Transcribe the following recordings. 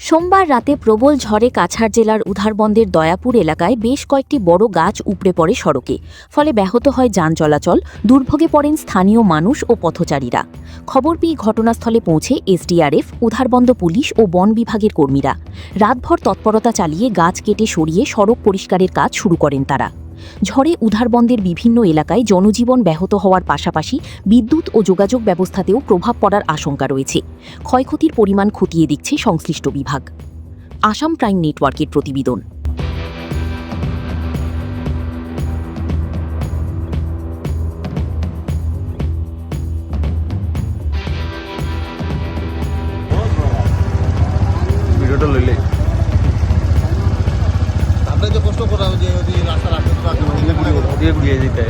সোমবার রাতে প্রবল ঝড়ে কাছাড় জেলার উধারবন্দের দয়াপুর এলাকায় বেশ কয়েকটি বড় গাছ উপড়ে পড়ে সড়কে, ফলে ব্যাহত হয় যান চলাচল। দুর্ভোগে পড়েন স্থানীয় মানুষ ও পথচারীরা। খবর পেয়ে ঘটনাস্থলে পৌঁছে এসডিআরএফ, উধারবন্দ পুলিশ ও বন বিভাগের কর্মীরা রাতভর তৎপরতা চালিয়ে গাছ কেটে সরিয়ে সড়ক পরিষ্কারের কাজ শুরু করেন তারা। ঝড়ে উধারবন্দের বিভিন্ন এলাকায় জনজীবন ব্যাহত হওয়ার পাশাপাশি বিদ্যুৎ ও যোগাযোগ ব্যবস্থাতেও প্রভাব পড়ার আশঙ্কা রয়েছে। ক্ষয়ক্ষতির পরিমাণ খতিয়ে দেখছে সংশ্লিষ্ট বিভাগ। আসাম প্রাইম নেটওয়ার্কের প্রতিবেদন। ভিডিওটা লইলে আমরা যে কষ্ট করা যে রাস্তা দিয়ে ঘুরিয়ে দিতে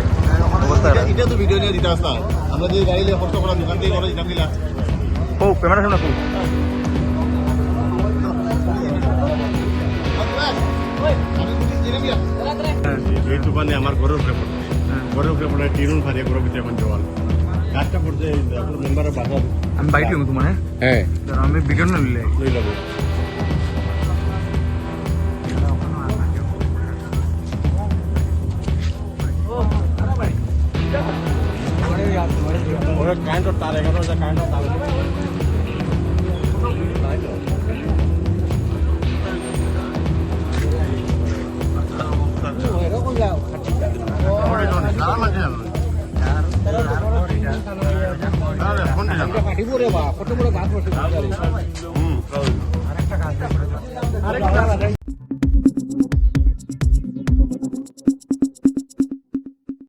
এটা তো ভিডিও নিয়ে দিতে আসতে আমরা যে গাড়ি নিয়ে কষ্ট করা দোকান থেকে করে দিতাম দিলা ও ক্যামেরা সামনে খুব এই দোকানে আমার ঘরের উপরে পড়ে ঘরের উপরে পড়ে টিরুন ফারিয়ে ঘরের ভিতরে এখন জল গাছটা পড়ছে মেম্বারের বাসা আমি বাইক লিখুন তোমার হ্যাঁ আমি ভিডিও না লইলে লই যাবো কারেন্টের তার 11 কারেন্টের তার ফোন